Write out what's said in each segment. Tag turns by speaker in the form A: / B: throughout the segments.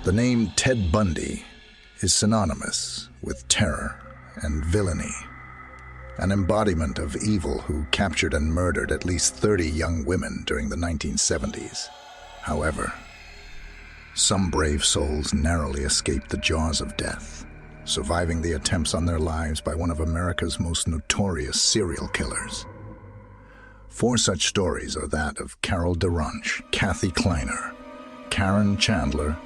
A: The name Ted Bundy is synonymous with terror and villainy, an embodiment of evil who captured and murdered at least 30 young women during the 1970s. However, some brave souls narrowly escaped the jaws of death, surviving the attempts on their lives by one of America's most notorious serial killers. 4 such stories are that of Carol DaRonch, Kleiner, Karen Chandler,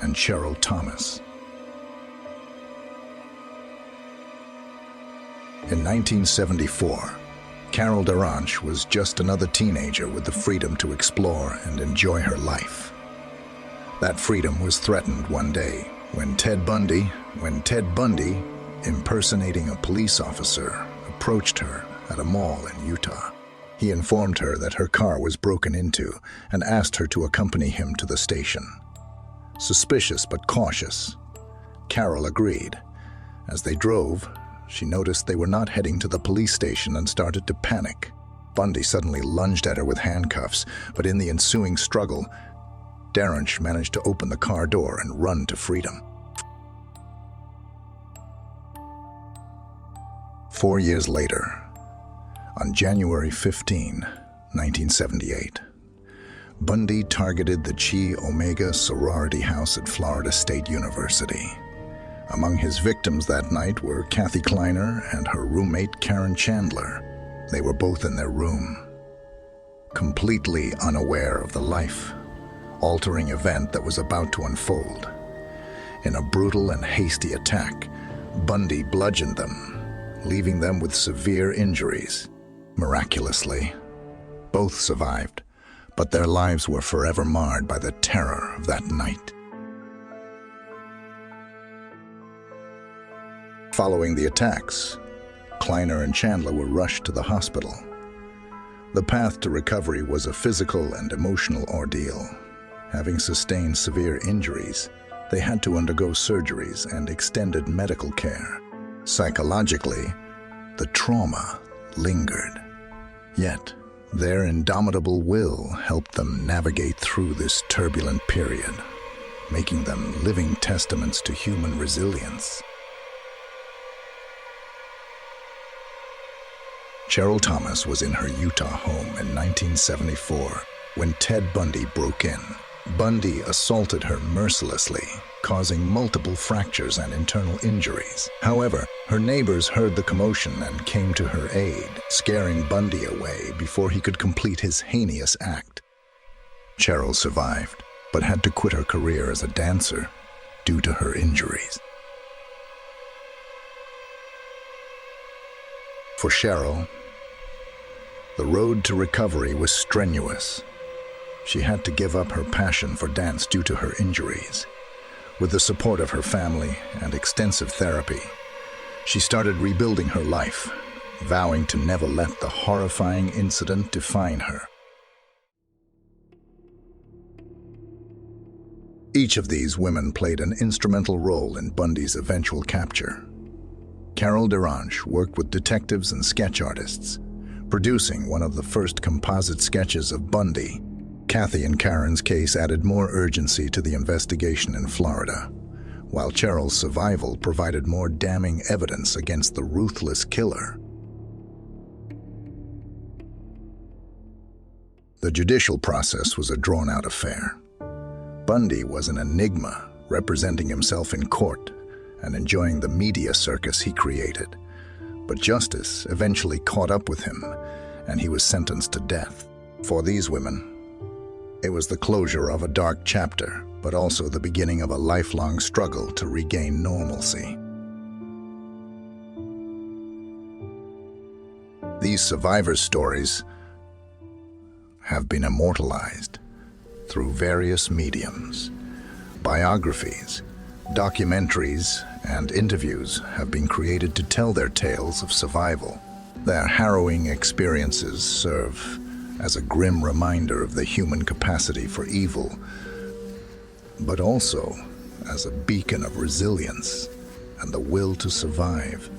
A: and Cheryl Thomas. In 1974, Carol DaRonch was just another teenager with the freedom to explore and enjoy her life. That freedom was threatened one day when Ted Bundy, impersonating a police officer, approached her at a mall in Utah. He informed her that her car was broken into and asked her to accompany him to the station. Suspicious but cautious, Carol agreed. As they drove, she noticed they were not heading to the police station and started to panic. Bundy suddenly lunged at her with handcuffs, but in the ensuing struggle, DaRonch managed to open the car door and run to freedom. 4 years later, on January 15, 1978, Bundy targeted the Chi Omega sorority house at Florida State University. Among his victims that night were Kleiner and her roommate Karen Chandler. They were both in their room, completely unaware of the life-altering event that was about to unfold. In a brutal and hasty attack, Bundy bludgeoned them, leaving them with severe injuries. Miraculously, both survived, but their lives were forever marred by the terror of that night. Following the attacks, Kleiner and Chandler were rushed to the hospital. The path to recovery was a physical and emotional ordeal. Having sustained severe injuries, they had to undergo surgeries and extended medical care. Psychologically, the trauma lingered. Yet, their indomitable will helped them navigate through this turbulent period, making them living testaments to human resilience. Cheryl Thomas was in her Utah home in 1974 when Ted Bundy broke in. Bundy assaulted her mercilessly, causing multiple fractures and internal injuries. However, her neighbors heard the commotion and came to her aid, scaring Bundy away before he could complete his heinous act. Cheryl survived, but had to quit her career as a dancer due to her injuries. For Cheryl, the road to recovery was strenuous. She had to give up her passion for dance due to her injuries. With the support of her family and extensive therapy, she started rebuilding her life, vowing to never let the horrifying incident define her. Each of these women played an instrumental role in Bundy's eventual capture. Carol DaRonch worked with detectives and sketch artists, producing one of the first composite sketches of Bundy. Kathy and Karen's case added more urgency to the investigation in Florida, while Cheryl's survival provided more damning evidence against the ruthless killer. The judicial process was a drawn-out affair. Bundy was an enigma, representing himself in court and enjoying the media circus he created. But justice eventually caught up with him, and he was sentenced to death. For these women, it was the closure of a dark chapter, but also the beginning of a lifelong struggle to regain normalcy. These survivors' stories have been immortalized through various mediums. Biographies, documentaries, and interviews have been created to tell their tales of survival. Their harrowing experiences serve as a grim reminder of the human capacity for evil, but also as a beacon of resilience and the will to survive.